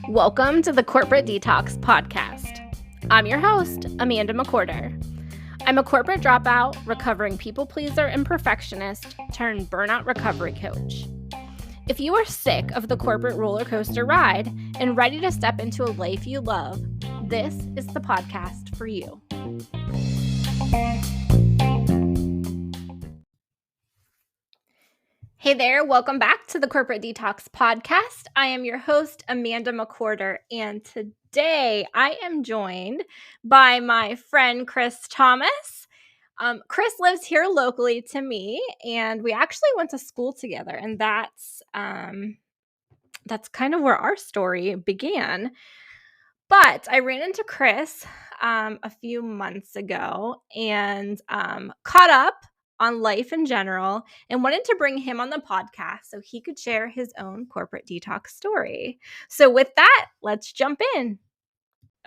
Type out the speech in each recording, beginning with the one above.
Welcome to the Corporate Detox podcast. I'm your host, Amanda McWhorter. I'm a corporate dropout, recovering people pleaser and perfectionist turned burnout recovery coach. If you are sick of the corporate roller coaster ride and ready to step into a life you love, this is the podcast for you. Hey there, welcome back to the Corporate Detox podcast. I am your host, Amanda McWhorter, and today I am joined by my friend, Chris Thomas. Chris lives here locally to me, and we actually went to school together, and that's kind of where our story began. But I ran into Chris a few months ago and caught up on life in general and wanted to bring him on the podcast so he could share his own corporate detox story. So with that, let's jump in.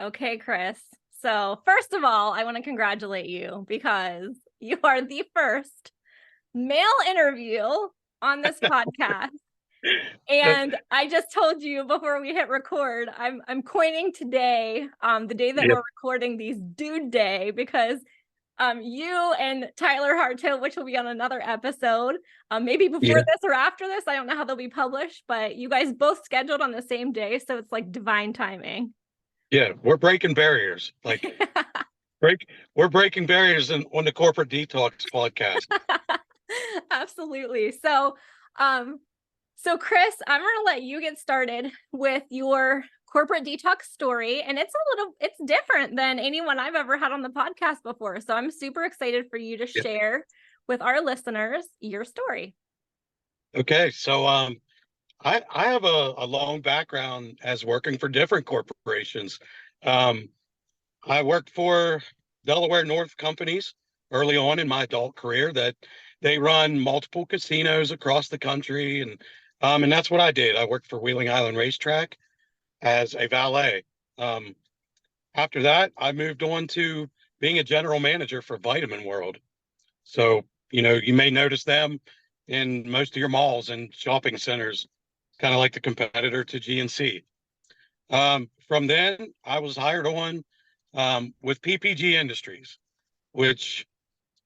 Okay, Chris. So first of all, I want to congratulate you because you are the first male interview on this podcast. And I just told you before we hit record, I'm coining today, the day that we're recording these, Dude Day, because you and Tyler Harto, which will be on another episode, maybe before this or after this, I don't know how they'll be published, but you guys both scheduled on the same day, so it's like divine timing. Yeah, we're breaking barriers. We're breaking barriers on the Corporate Detox podcast. Absolutely. So Chris, I'm going to let you get started with your corporate detox story. And it's different than anyone I've ever had on the podcast before. So I'm super excited for you to share with our listeners your story. Okay. So, I have a long background as working for different corporations. I worked for Delaware North companies early on in my adult career that they run multiple casinos across the country. And that's what I did. I worked for Wheeling Island Racetrack as a valet. After that, I moved on to being a general manager for Vitamin World. So, you may notice them in most of your malls and shopping centers, kind of like the competitor to GNC. From then, I was hired on with PPG Industries, which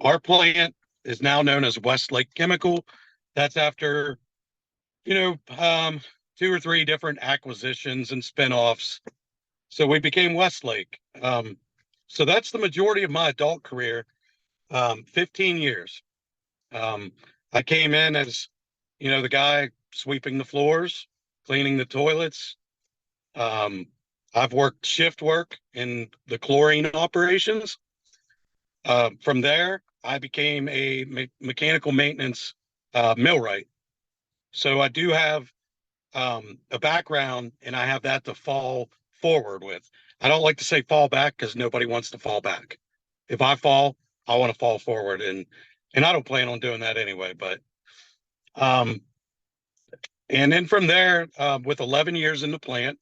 our plant is now known as Westlake Chemical. That's after, 2 or 3 different acquisitions and spinoffs. So we became Westlake. So that's the majority of my adult career, 15 years. I came in as, the guy sweeping the floors, cleaning the toilets. I've worked shift work in the chlorine operations. From there, I became a mechanical maintenance millwright. So I do have a background, and I have that to fall forward with. I don't like to say fall back because nobody wants to fall back. If I fall, I want to fall forward, and I don't plan on doing that anyway. But and then from there, with 11 years in the plant,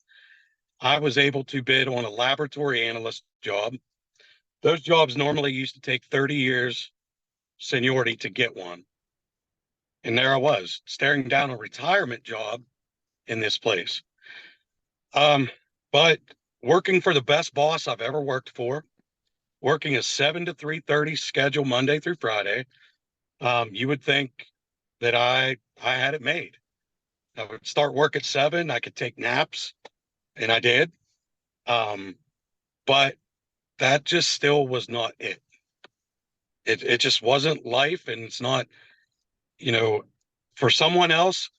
I was able to bid on a laboratory analyst job. Those jobs normally used to take 30 years seniority to get one. And there I was, staring down a retirement job in this place. But working for the best boss I've ever worked for, working a 7 to 3:30 schedule Monday through Friday, you would think that I had it made. I would start work at 7. I could take naps, and I did. But that just still was not it. It just wasn't life, and it's not, for someone else,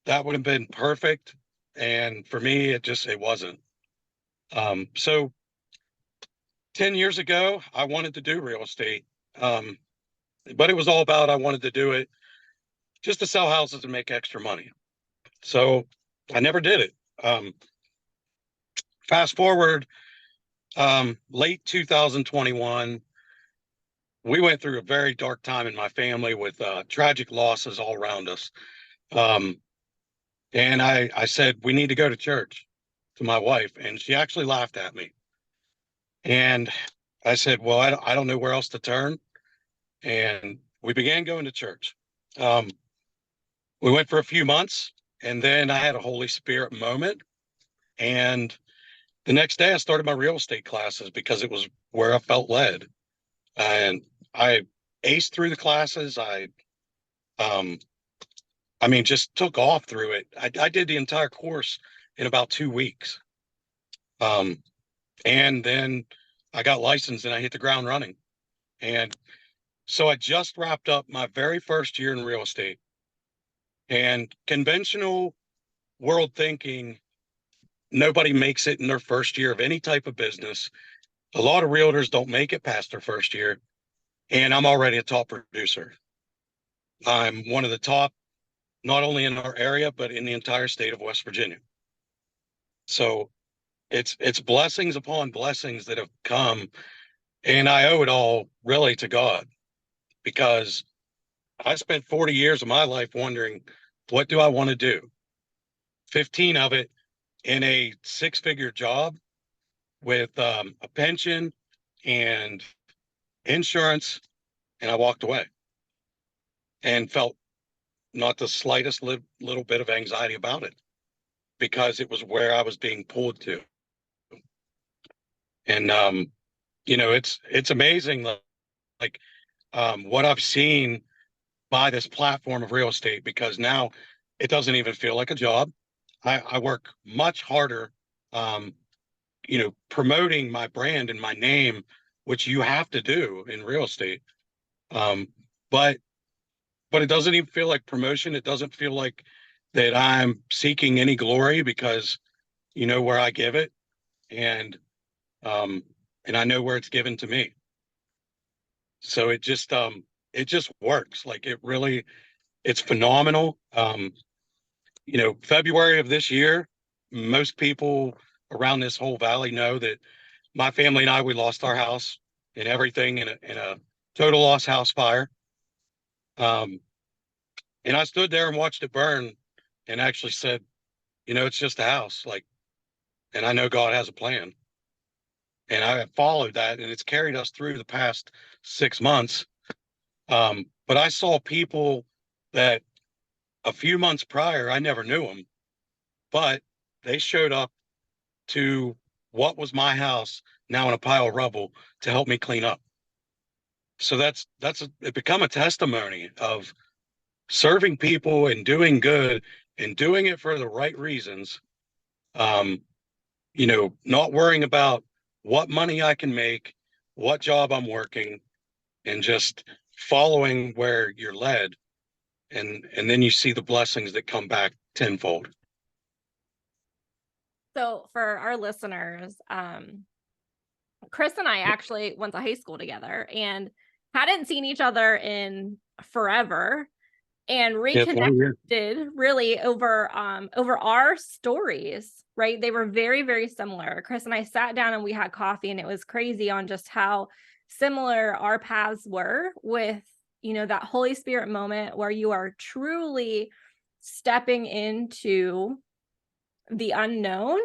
that would have been perfect. And for me, it wasn't. So 10 years ago, I wanted to do real estate. But it was all about, I wanted to do it just to sell houses and make extra money. So I never did it. Fast forward, late 2021, we went through a very dark time in my family with tragic losses all around us. And I said, we need to go to church, to my wife. And she actually laughed at me. And I said, well, I don't know where else to turn. And we began going to church. We went for a few months, and then I had a Holy Spirit moment. And the next day I started my real estate classes because it was where I felt led. And I aced through the classes. Um, I mean, just took off through it. I did the entire course in about 2 weeks. Um, and then I got licensed and I hit the ground running. And so I just wrapped up my very first year in real estate. And conventional world thinking, nobody makes it in their first year of any type of business. A lot of realtors don't make it past their first year. And I'm already a top producer. I'm one of the top, not only in our area, but in the entire state of West Virginia. So it's blessings upon blessings that have come. And I owe it all really to God, because I spent 40 years of my life wondering, what do I want to do? 15 of it in a six-figure job with a pension and insurance. And I walked away and felt not the slightest little bit of anxiety about it, because it was where I was being pulled to. And it's amazing, like what I've seen by this platform of real estate, because now it doesn't even feel like a job. I work much harder, promoting my brand and my name, which you have to do in real estate. Um, but but it doesn't even feel like promotion. It doesn't feel like that I'm seeking any glory, because you know where I give it, and um, and I know where it's given to me. So it just works. Like it's phenomenal. February of this year, most people around this whole valley know that my family and I, we lost our house and everything in a total loss house fire. Um, and I stood there and watched it burn and actually said, it's just a house. Like, and I know God has a plan. And I have followed that, and it's carried us through the past 6 months. But I saw people that a few months prior, I never knew them, but they showed up to what was my house now in a pile of rubble to help me clean up. So it become a testimony of serving people and doing good and doing it for the right reasons. Um, not worrying about what money I can make, what job I'm working, and just following where you're led. And then you see the blessings that come back tenfold. So for our listeners, Chris and I actually went to high school together and hadn't seen each other in forever, and Yeah, 20 years. reconnected really over our stories, right? They were very, very similar. Chris and I sat down and we had coffee, and it was crazy on just how similar our paths were with, that Holy Spirit moment where you are truly stepping into the unknown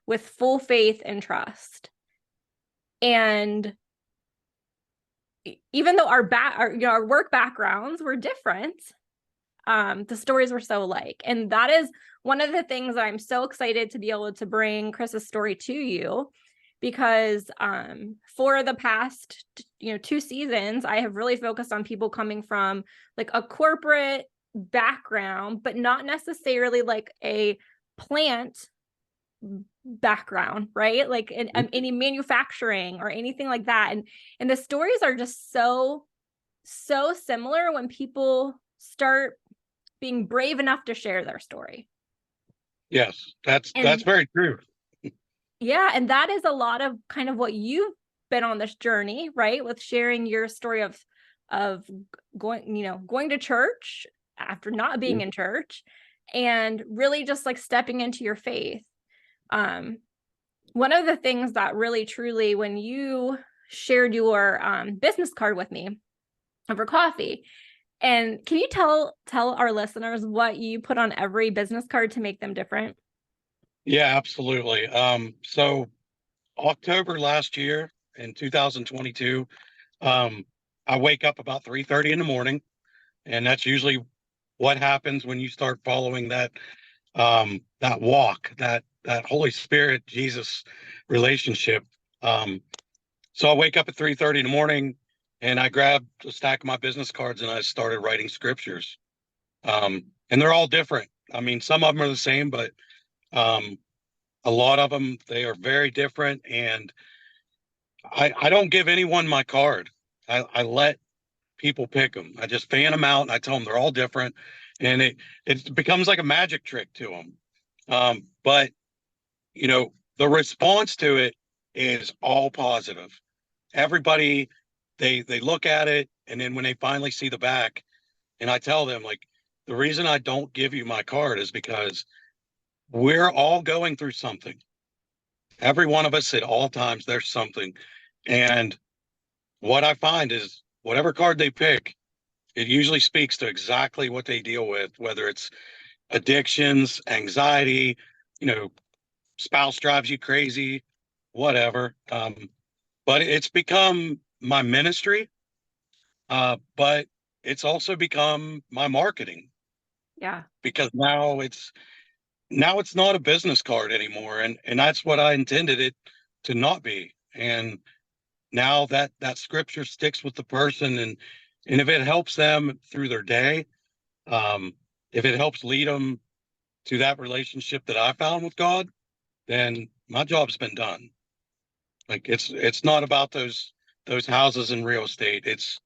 with full faith and trust. And even though our work backgrounds were different, the stories were so alike. And that is one of the things that I'm so excited to be able to bring Chris's story to you, because for the past 2 seasons, I have really focused on people coming from like a corporate background, but not necessarily like a plant background, right? Like in any manufacturing or anything like that. And the stories are just so similar when people start being brave enough to share their story. Yes, that's And very true. yeah, and that is a lot of kind of what you've been on this journey, right? With sharing your story of going to church after not being in church, and really just like stepping into your faith. One of the things that really truly, when you shared your business card with me over coffee, and can you tell our listeners what you put on every business card to make them different? Yeah, absolutely. So October last year in 2022, I wake up about 3:30 in the morning, and that's usually what happens when you start following that walk, that Holy Spirit Jesus relationship. So I wake up at 3:30 in the morning and I grab a stack of my business cards and I started writing scriptures. And they're all different. I mean, some of them are the same, but um, a lot of them, they are very different. And I don't give anyone my card. I let people pick them. I just fan them out and I tell them they're all different. And it becomes like a magic trick to them. But, the response to it is all positive. Everybody, they look at it. And then when they finally see the back, and I tell them, like, the reason I don't give you my card is because we're all going through something. Every one of us at all times, there's something. And what I find is whatever card they pick, it usually speaks to exactly what they deal with, whether it's addictions, anxiety, you know, spouse drives you crazy, whatever. But it's become my ministry, but it's also become my marketing Yeah. because now it's not a business card anymore, and that's what I intended it to not be. And now that scripture sticks with the person, and if it helps them through their day, um, if it helps lead them to that relationship that I found with God, then my job's been done. Like it's not about those houses in real estate. It's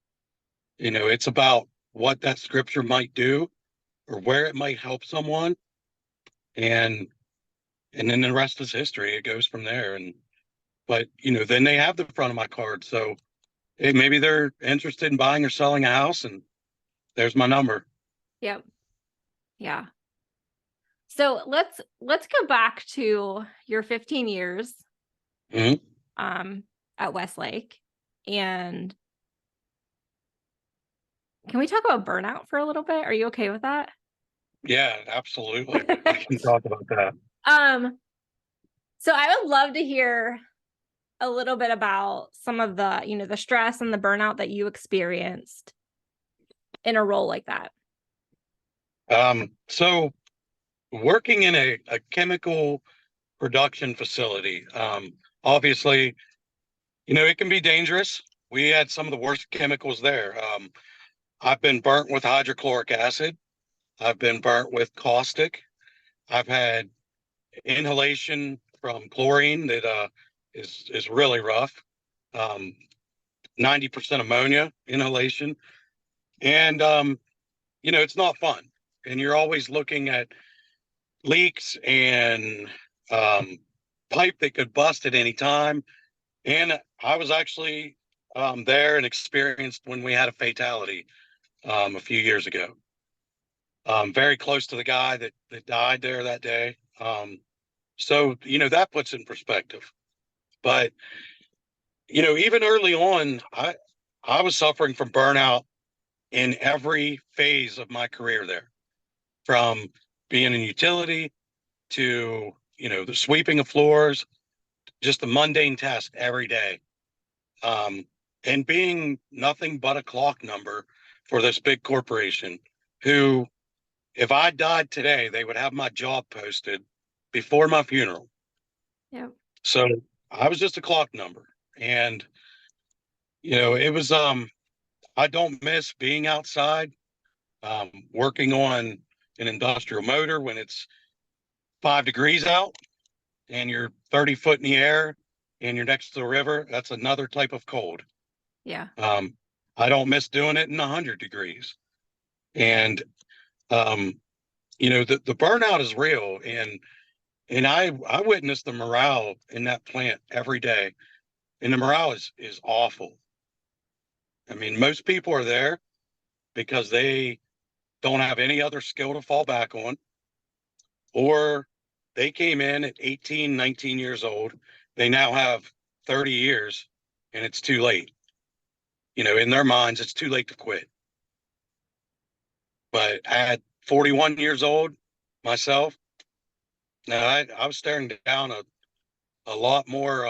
about what that scripture might do or where it might help someone, and then the rest is history. It goes from there. But then they have the front of my card, so hey, maybe they're interested in buying or selling a house, and there's my number. Yep. Yeah. So let's go back to your 15 years Hmm. at Westlake. And can we talk about burnout for a little bit? Are you okay with that? Yeah, absolutely. We can talk about that. So I would love to hear a little bit about some of the stress and the burnout that you experienced in a role like that. So working in a chemical production facility, obviously, it can be dangerous. We had some of the worst chemicals there. I've been burnt with hydrochloric acid. I've been burnt with caustic. I've had inhalation from chlorine that is really rough. Um, 90% ammonia inhalation. And it's not fun. And you're always looking at leaks and um, pipe that could bust at any time. And I was actually there and experienced when we had a fatality a few years ago. Very close to the guy that died there that day. So, that puts in perspective. But, even early on, I was suffering from burnout in every phase of my career there, from being in utility to, the sweeping of floors, just the mundane task every day. Um, and being nothing but a clock number for this big corporation who, if I died today, they would have my job posted before my funeral. Yeah. So I was just a clock number. And, it was, I don't miss being outside, working on an industrial motor when it's 5 degrees out and you're 30 foot in the air and you're next to the river. That's another type of cold. Yeah. Um, I don't miss doing it in 100 degrees. And, um, the burnout is real. And I witnessed the morale in that plant every day. And the morale is awful. I mean, most people are there because they don't have any other skill to fall back on, or they came in at 18, 19 years old. They now have 30 years and it's too late. In their minds, it's too late to quit. But at 41 years old myself, now I was staring down a lot more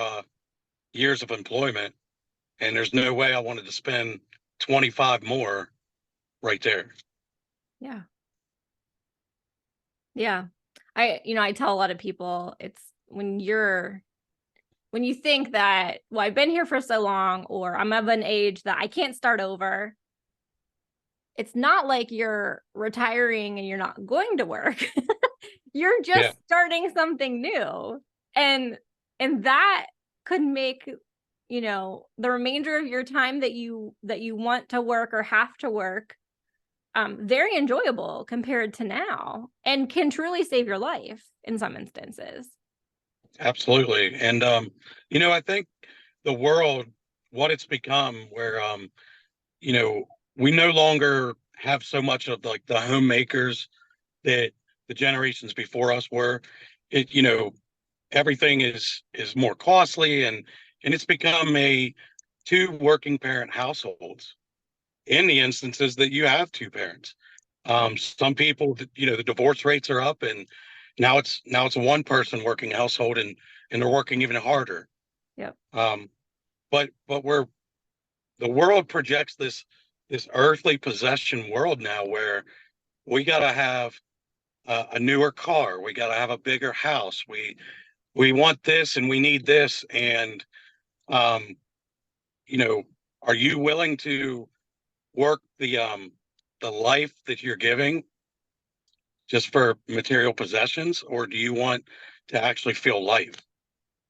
years of employment, and there's no way I wanted to spend 25 more right there. Yeah. Yeah. I tell a lot of people it's when you think that, well, I've been here for so long, or I'm of an age that I can't start over. It's not like you're retiring and you're not going to work. You're Yeah, just starting something new. And that could make, the remainder of your time that you want to work or have to work very enjoyable compared to now, and can truly save your life in some instances. absolutely. And I think the world, what it's become, where you know, we no longer have so much of like the homemakers that the generations before us were. It, everything is more costly, and it's become a two working parent households in the instances that you have two parents. Some people, the divorce rates are up, and now it's a one person working household, and they're working even harder. Yep. But we're the world projects this earthly possession world now where we got to have a newer car, we got to have a bigger house, we want this and we need this, and um, you know, are you willing to work the life that you're giving just for material possessions, or do you want to actually feel life?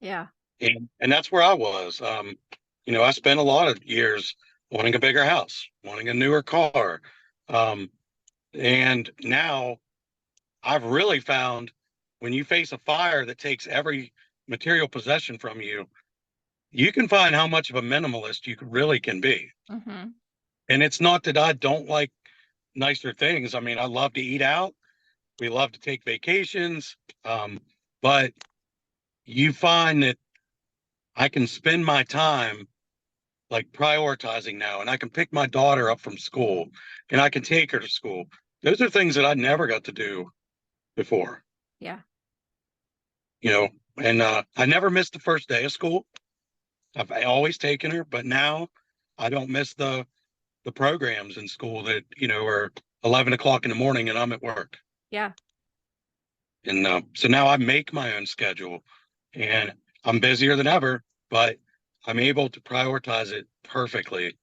Yeah. And that's where I was. I spent a lot of years wanting a bigger house, wanting a newer car. Um, and now I've really found when you face a fire that takes every material possession from you, you can find how much of a minimalist you really can be. Mm-hmm. And it's not that I don't like nicer things. I mean, I love to eat out. We love to take vacations. But you find that I can spend my time like prioritizing now, and I can pick my daughter up from school and I can take her to school. Those are things that I never got to do before, Yeah. you know, and I never missed the first day of school. I've always taken her, but now I don't miss the programs in school that, are 11 o'clock in the morning and I'm at work. Yeah. And so now I make my own schedule and I'm busier than ever, but I'm able to prioritize it perfectly.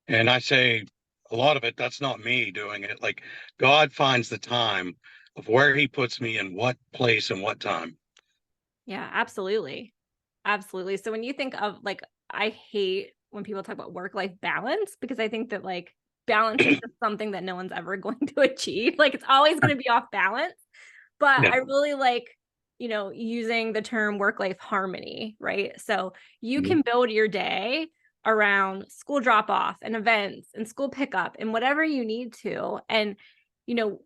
And I say a lot of it, that's not me doing it. Like God finds the time of where he puts me in what place and what time. Yeah, absolutely. Absolutely. So when you think of, like, I hate when people talk about work-life balance, because I think that, like, balance is just something that no one's ever going to achieve. Like, it's always going to be off balance. But Yeah. I really like, using the term work-life harmony, right? So you Mhm. can build your day around school drop-off and events and school pickup and whatever you need to. And, you know,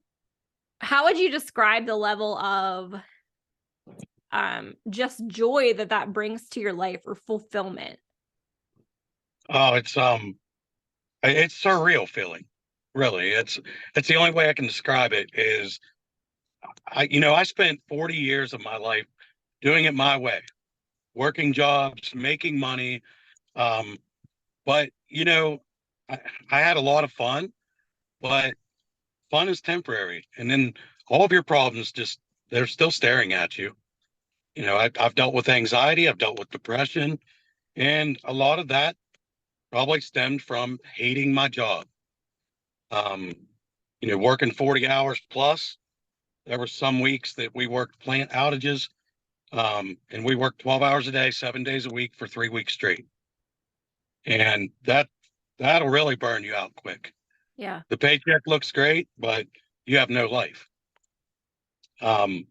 how would you describe the level of just joy that brings to your life, or fulfillment? Oh, it's surreal feeling. Really. It's the only way I can describe it is I spent 40 years of my life doing it my way, working jobs, making money. Um, but I, I had a lot of fun, but fun is temporary. And then all of your problems they're still staring at you. I've dealt with anxiety, I've dealt with depression, and a lot of that probably stemmed from hating my job. Um, working 40 hours plus. There were some weeks that we worked plant outages, and we worked 12 hours a day, 7 days a week for 3 weeks straight. And that'll really burn you out quick. Yeah. The paycheck looks great, but you have no life. Um,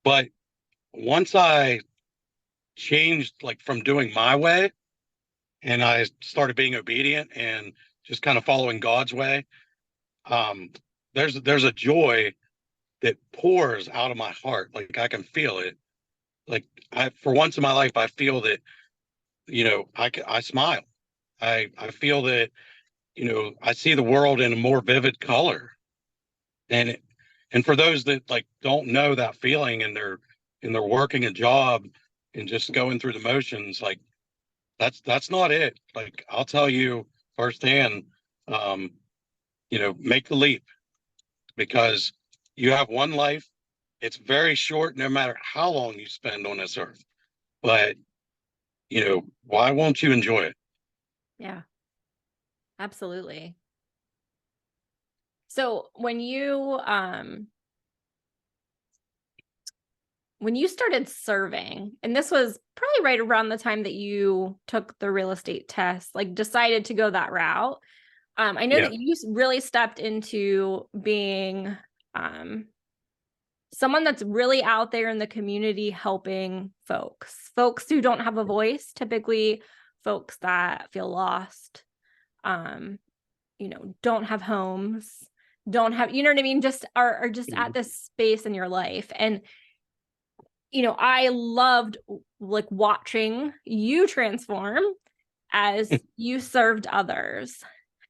but once I changed like from doing my way and I started being obedient and just kind of following God's way, um, there's a joy that pours out of my heart. Like I can feel it. Like for once in my life, I feel that, I smile. I feel that, I see the world in a more vivid color. And, and for those that like don't know that feeling and they're working a job and just going through the motions, like that's not it. Like I'll tell you firsthand, um, make the leap because you have one life. it's very short, no matter how long you spend on this earth. But, why won't you enjoy it? Yeah, absolutely. So when you started serving, and this was probably right around the time that you took the real estate test, like decided to go that route. I know Yeah. that you really stepped into being someone that's really out there in the community helping folks who don't have a voice, typically folks that feel lost, don't have homes, don't have, you know what I mean? Just are just at this space in your life. And, I loved like watching you transform as you served others.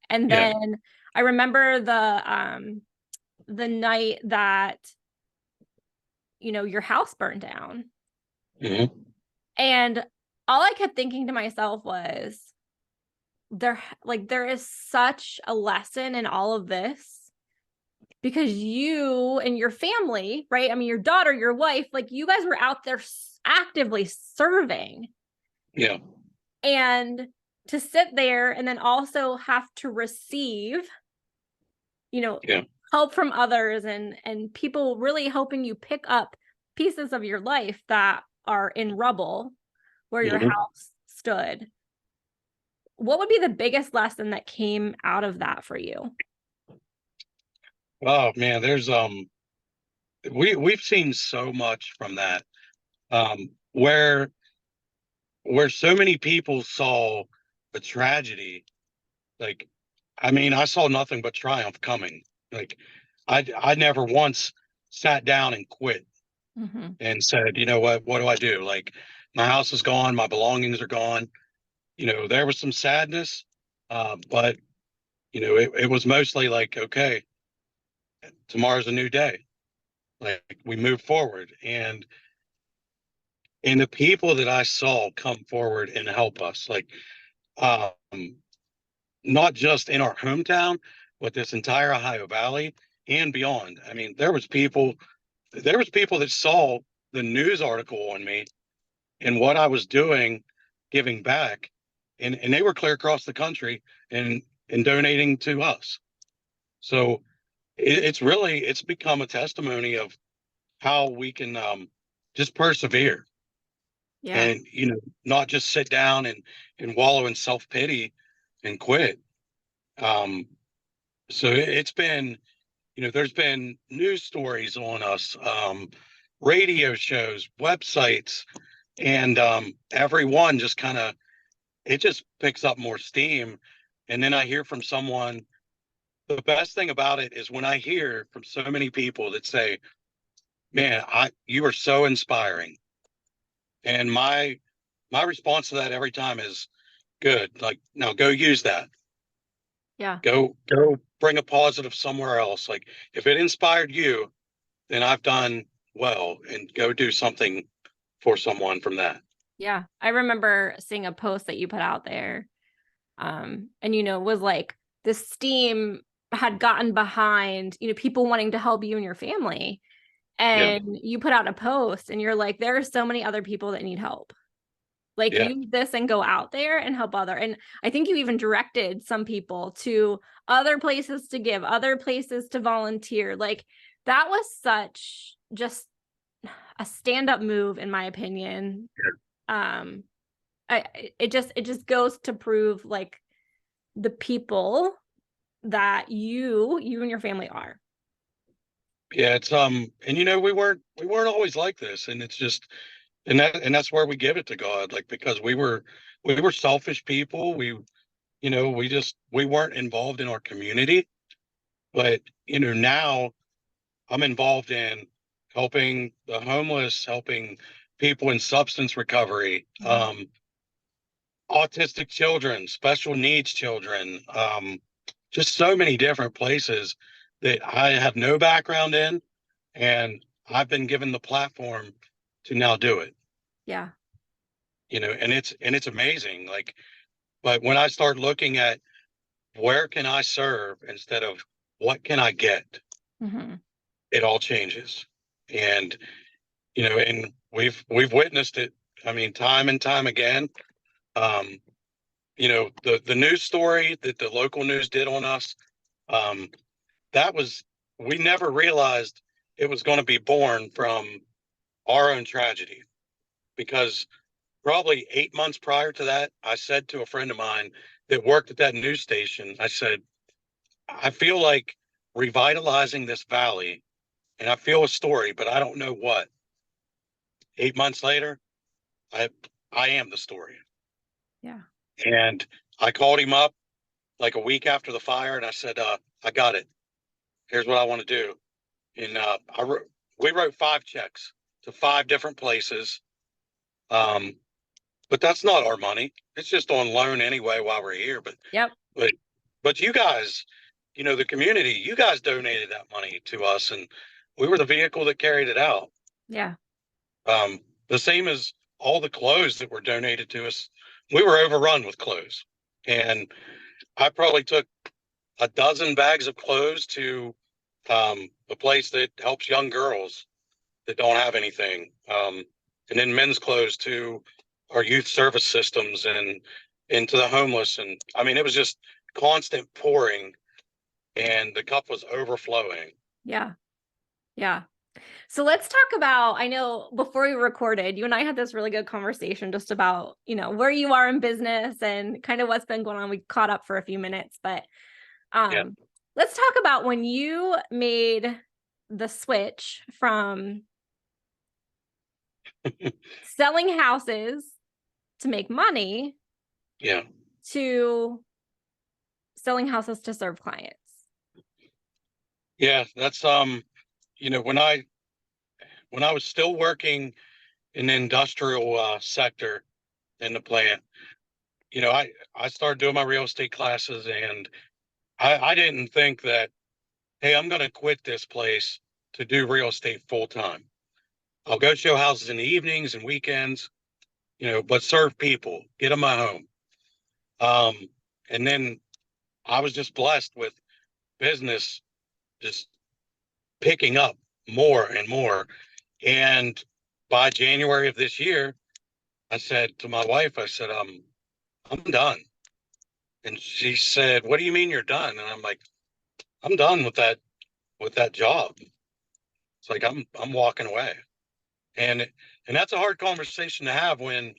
And Yeah. then I remember the night that, your house burned down. Hmm. And all I kept thinking to myself was there is such a lesson in all of this because you and your family, right? I mean, your daughter, your wife, like you guys were out there actively serving. Yeah. And to sit there and then also have to receive, you know, Yeah. help from others and people really helping you pick up pieces of your life that are in rubble where your Hmm. house stood. What would be the biggest lesson that came out of that for you? Oh man, we've seen so much from that. Where so many people saw the tragedy, like, I mean, I saw nothing but triumph coming. Like, I never once sat down and quit Mm-hmm. and said, what do I do? Like, my house is gone, my belongings are gone. There was some sadness, but it was mostly like, okay, tomorrow's a new day. Like, we move forward, and the people that I saw come forward and help us, like, um, not just in our hometown, but this entire Ohio Valley and beyond. I mean, there was people that saw the news article on me and what I was doing, giving back, and they were clear across the country and donating to us. So it's become a testimony of how we can just persevere Yeah. and not just sit down and wallow in self-pity and quit. Um, so it's been, there's been news stories on us, radio shows, websites, and everyone just kind of, it just picks up more steam. And then I hear from someone. The best thing about it is when I hear from so many people that say, "Man, you are so inspiring," and my response to that every time is, "Good. Like, now go use that. Yeah. Go bring a positive somewhere else. Like, if it inspired you, then I've done well, and go do something for someone from that." Yeah. I remember seeing a post that you put out there. And was like the steam had gotten behind, people wanting to help you and your family. Yeah. And you put out a post and you're like, there are so many other people that need help. Like Yeah. use this and go out there and help other. And I think you even directed some people to other places to give, other places to volunteer. Like that was such just a stand-up move, in my opinion. Um, it just goes to prove like the people that you and your family are. Yeah, it's and we weren't always like this, and it's just, and that's where we give it to God, like, because we were selfish people. We weren't involved in our community, but now I'm involved in helping the homeless, helping people in substance recovery, Mhm. autistic children, special needs children, just so many different places that I have no background in, and I've been given the platform to now do it. Yeah. And it's amazing. Like, but when I start looking at where can I serve instead of what can I get, Hmm. it all changes. And, and we've witnessed it. I mean, time and time again. Um, the news story that the local news did on us, um, that was, we never realized it was going to be born from our own tragedy, because probably 8 months prior to that, I said to a friend of mine that worked at that news station, I said, I feel like revitalizing this valley, and I feel a story, but I don't know what. 8 months later, I I am the story. Yeah. And I called him up like a week after the fire, and I said, I got it. Here's what I want to do. And we wrote 5 checks to 5 different places. Um, but that's not our money. It's just on loan anyway while we're here. Yep. But but you guys, the community, you guys donated that money to us, and we were the vehicle that carried it out. Yeah. The same as all the clothes that were donated to us. We were overrun with clothes, and I probably took a dozen bags of clothes to a place that helps young girls that don't have anything, and then men's clothes to our youth service systems and into the homeless. And I mean, it was just constant pouring, and the cup was overflowing. Yeah. Yeah. So let's talk about, I know before we recorded, you and I had this really good conversation just about, where you are in business and kind of what's been going on. We caught up for a few minutes, but Yeah. let's talk about when you made the switch from selling houses to make money Yeah. to selling houses to serve clients. Yeah. That's when I was still working in the industrial sector in the plant, I started doing my real estate classes, and I didn't think that, hey, I'm going to quit this place to do real estate full time. I'll go show houses in the evenings and weekends, but serve people, get them a home. And then I was just blessed with business just picking up more and more. And by January of this year, I said to my wife, I said, I'm done. And she said, what do you mean you're done? And I'm like, I'm done with that job. It's like I'm walking away. And that's a hard conversation to have when,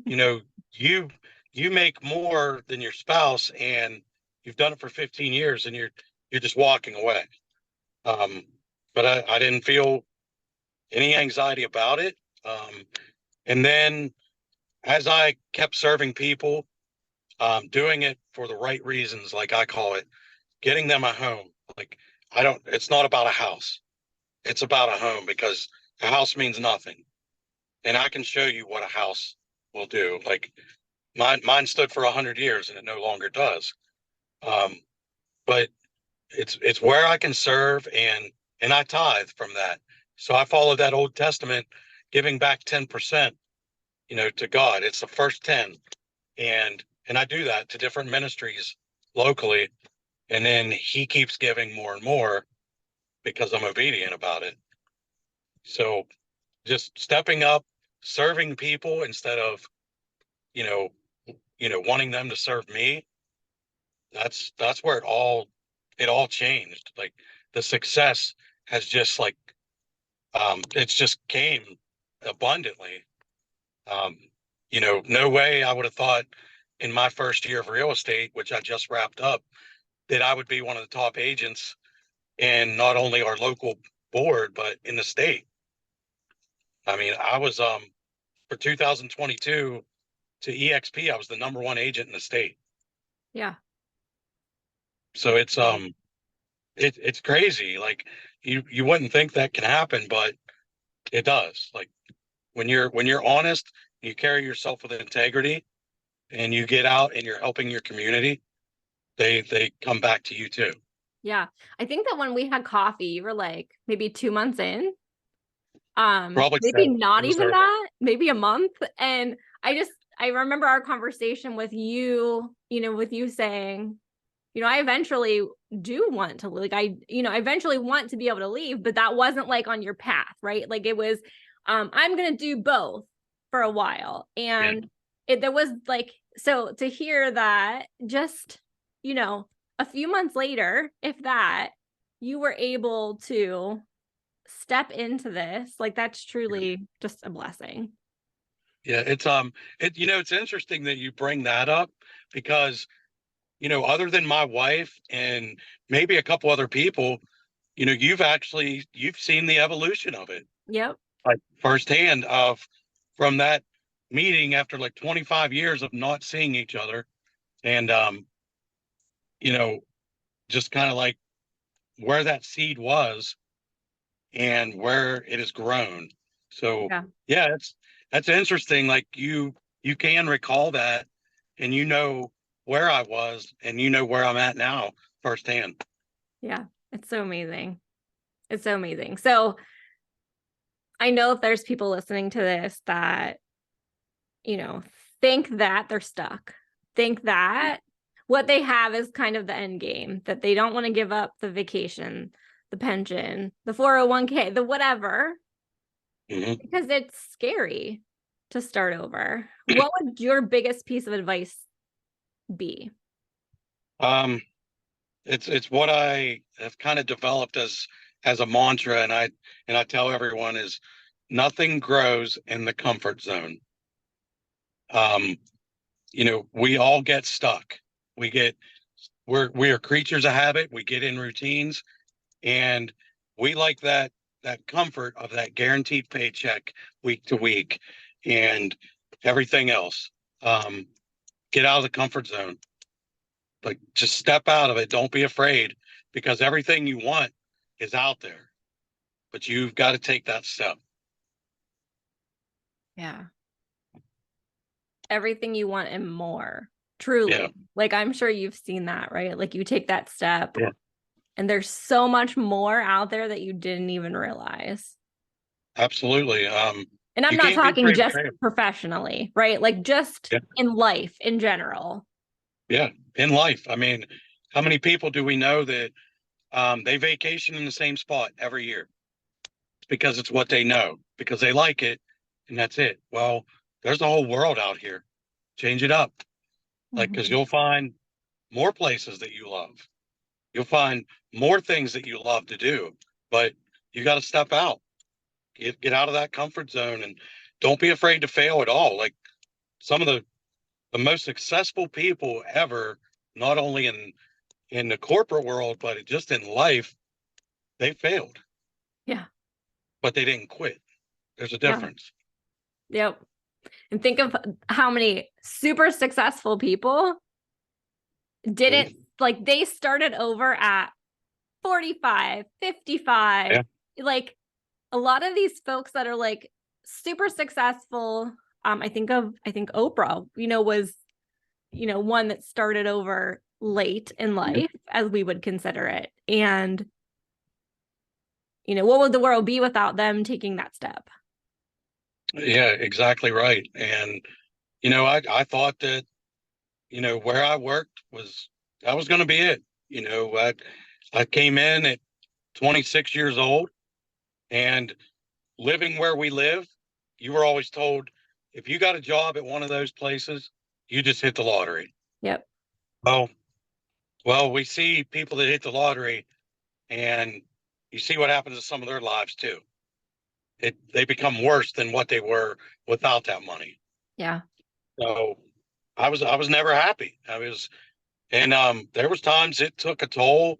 you know, you you make more than your spouse, and you've done it for 15 years, and you're just walking away. Um, but I didn't feel any anxiety about it. And then as I kept serving people, doing it for the right reasons, like I call it, getting them a home. Like, it's not about a house. It's about a home, because a house means nothing. And I can show you what a house will do. Like, mine stood for 100 years, and it no longer does. Um, but it's where I can serve, and I tithe from that. So I follow that Old Testament, giving back 10%, to God. It's the first 10. And I do that to different ministries locally. And then he keeps giving more and more because I'm obedient about it. So just stepping up, serving people instead of, you know, wanting them to serve me. That's where it all changed. Like, the success has just like, it's just came abundantly. Um, no way I would have thought in my first year of real estate, which I just wrapped up, that I would be one of the top agents in not only our local board, but in the state. I mean, I was, for 2022 to EXP, I was the number one agent in the state. Yeah. So it's crazy. Like, you wouldn't think that can happen, but it does. Like, when you're honest, you carry yourself with integrity, and you get out and you're helping your community, they come back to you too. Yeah. I think that when we had coffee, you were like maybe 2 months in. Probably Maybe so. not It was even early. that, maybe a month. And I remember our conversation with you, with you saying, I eventually do want to, like, I eventually want to be able to leave, but that wasn't like on your path, right? Like it was, I'm going to do both for a while. And there was like, so to hear that just, a few months later, if that, you were able to step into this, like that's truly just a blessing. Yeah, it's interesting that you bring that up because, other than my wife and maybe a couple other people, you've seen the evolution of it, Yep. like firsthand from that meeting after like 25 years of not seeing each other and you know, just kind of like where that seed was and where it has grown. So Yeah. yeah, that's interesting. Like you can recall that and where I was and where I'm at now firsthand. Yeah. It's so amazing. It's so amazing. So I know if there's people listening to this that, you know, think that they're stuck, think that what they have is kind of the end game, that they don't want to give up the vacation, the pension, the 401k, the whatever, Hmm. because it's scary to start over. What would your biggest piece of advice be? Um, it's what I have kind of developed as a mantra, and I tell everyone is nothing grows in the comfort zone. Um, we all get stuck. We get we are creatures of habit. We get in routines, and we like that comfort of that guaranteed paycheck week to week, and everything else. Um, get out of the comfort zone. Like just step out of it. Don't be afraid because everything you want is out there, but you've got to take that step. Yeah. Everything you want and more. Yeah. Truly. Like I'm sure you've seen that, right? Like you take that step Yeah. and there's so much more out there that you didn't even realize. Absolutely. And I'm You not can't be talking afraid to just fail. professionally, right? Like just Yeah. in life in general. Yeah. In life. I mean, how many people do we know that they vacation in the same spot every year? It's because it's what they know, because they like it, and that's it. Well, there's a whole world out here. Change it up. Like, because Mhm. you'll find more places that you love. You'll find more things that you love to do, but you got to step out, get out of that comfort zone, and don't be afraid to fail at all. Like some of the most successful people ever, not only in the corporate world, but just in life, they failed, Yeah. but they didn't quit. There's a Yeah. difference. Yep. And think of how many super successful people didn't, Mhm. like they started over at 45, 55. Yeah. Like a lot of these folks that are like super successful, I think Oprah, was, one that started over late in life as we would consider it. And what would the world be without them taking that step? Yeah, exactly right. And I thought that where I worked was that was going to be it. I came in at 26 years old, and living where we live, you were always told if you got a job at one of those places, you just hit the lottery. Yep. Well, well, we see people that hit the lottery, and you see what happens to some of their lives too. They become worse than what they were without that money. Yeah. So I was never happy. And there was times it took a toll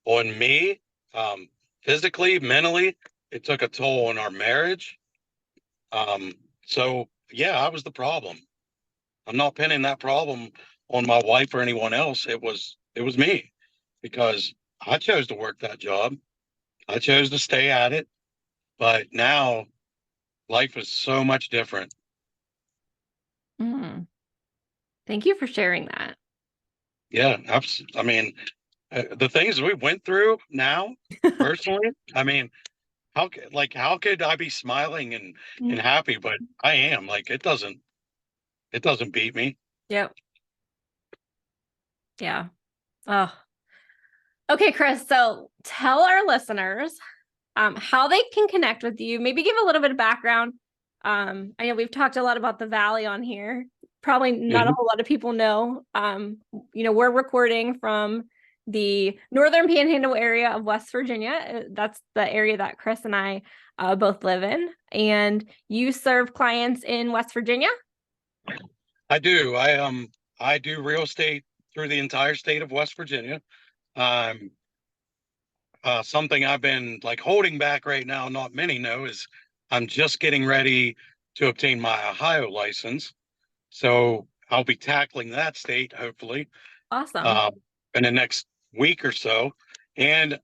on me, um, physically, mentally. It took a toll on our marriage. Um, so yeah, I was the problem. I'm not pinning that problem on my wife or anyone else. It was me because I chose to work that job. I chose to stay at it. But now life is so much different. Mm. Thank you for sharing that. Yeah, I mean, the things we went through now, personally. I mean, how could I be smiling and happy? But I am. Like it doesn't beat me. Yep. Yeah. Oh, okay, Chris. So tell our listeners how they can connect with you. Maybe give a little bit of background. I know we've talked a lot about the Valley on here. Probably not a Mhm. whole lot of people know. We're recording from the Northern Panhandle area of West Virginia. That's the area that Chris and I both live in. And you serve clients in West Virginia? I do. I do real estate through the entire state of West Virginia. Um, Something I've been like holding back right now, not many know, is I'm just getting ready to obtain my Ohio license. So I'll be tackling that state hopefully Awesome. um, in the next week or so. And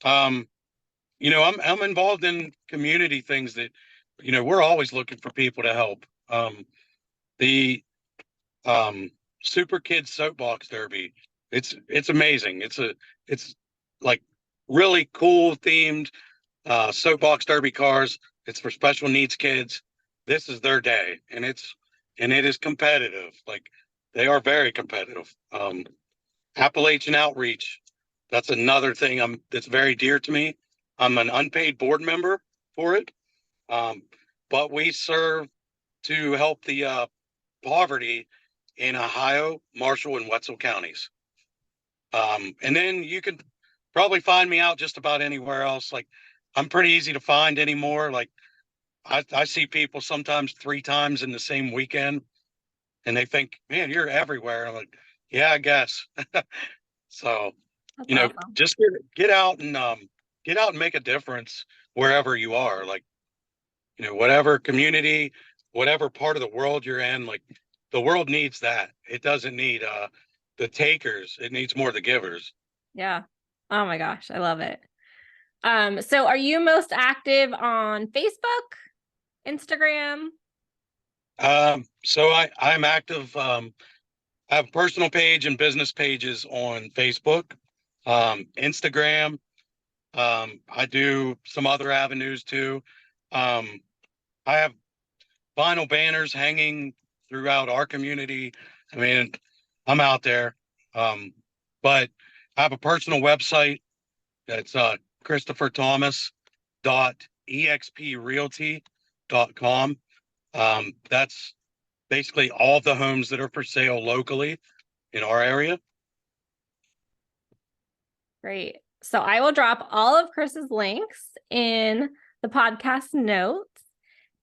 um, I'm involved in community things that, we're always looking for people to help. The um, Super Kids Soapbox Derby, it's amazing. It's like really cool themed soapbox derby cars. It's for special needs kids. This is their day, and it is competitive. Like they are very competitive. Appalachian Outreach, that's another thing that's very dear to me. I'm an unpaid board member for it, um, but we serve to help the poverty in Ohio, Marshall, and Wetzel counties. And then you can probably find me out just about anywhere else. Like I'm pretty easy to find anymore. Like I see people sometimes 3 times in the same weekend, and they think, "Man, you're everywhere." I'm like, "Yeah, I guess." So, That's awesome. just get out and make a difference wherever you are. Like, whatever community, whatever part of the world you're in, like the world needs that. It doesn't need the takers. It needs more the givers. Yeah. Oh my gosh, I love it. So are you most active on Facebook, Instagram? So I'm active. I have a personal page and business pages on Facebook, Instagram. I do some other avenues too. Um, I have vinyl banners hanging throughout our community. I mean, I'm out there. Um, but I have a personal website that's christopherthomas.exprealty.com. That's basically all the homes that are for sale locally in our area. Great. So I will drop all of Chris's links in the podcast notes.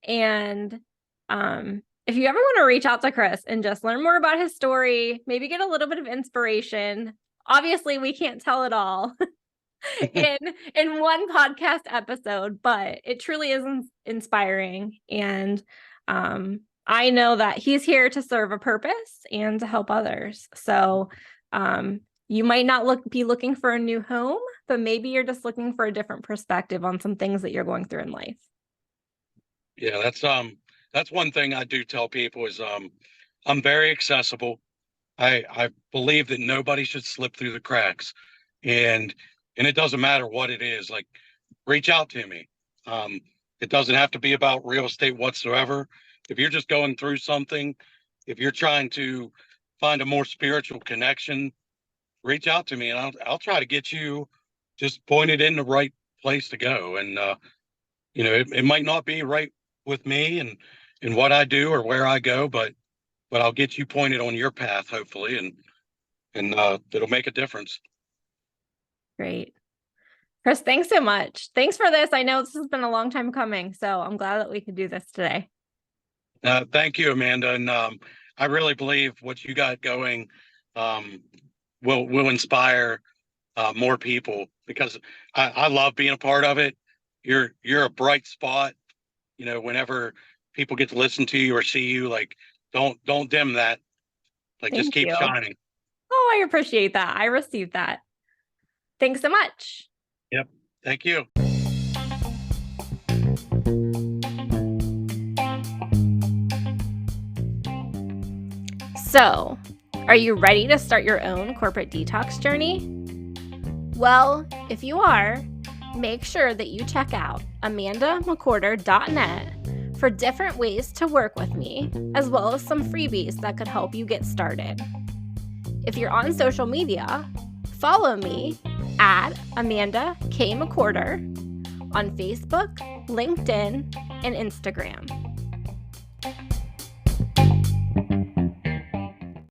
And if you ever want to reach out to Chris and just learn more about his story, maybe get a little bit of inspiration. Obviously, we can't tell it all in one podcast episode, but it truly is inspiring. And I know that he's here to serve a purpose and to help others. So you might not be looking for a new home, but maybe you're just looking for a different perspective on some things that you're going through in life. Yeah, that's one thing I do tell people is I'm very accessible. I believe that nobody should slip through the cracks, and it doesn't matter what it is. Like, reach out to me. Um, it doesn't have to be about real estate whatsoever. If you're just going through something, if you're trying to find a more spiritual connection, reach out to me, and I'll try to get you just pointed in the right place to go. And it might not be right with me and what I do or where I go, but I'll get you pointed on your path, hopefully, and it'll make a difference. Great. Chris, thanks so much. Thanks for this. I know this has been a long time coming, so I'm glad that we could do this today. Thank you, Amanda, and I really believe what you got going um, will inspire more people because I love being a part of it. You're a bright spot. Whenever people get to listen to you or see you, like don't dim that. Like just Thank keep you. shining. Oh, I appreciate that. I received that. Thanks so much. Yep. Thank you. So, are you ready to start your own corporate detox journey? Well, if you are, make sure that you check out amandamcwhorter.net for different ways to work with me, as well as some freebies that could help you get started. If you're on social media, follow me at Amanda K. McWhorter on Facebook, LinkedIn, and Instagram.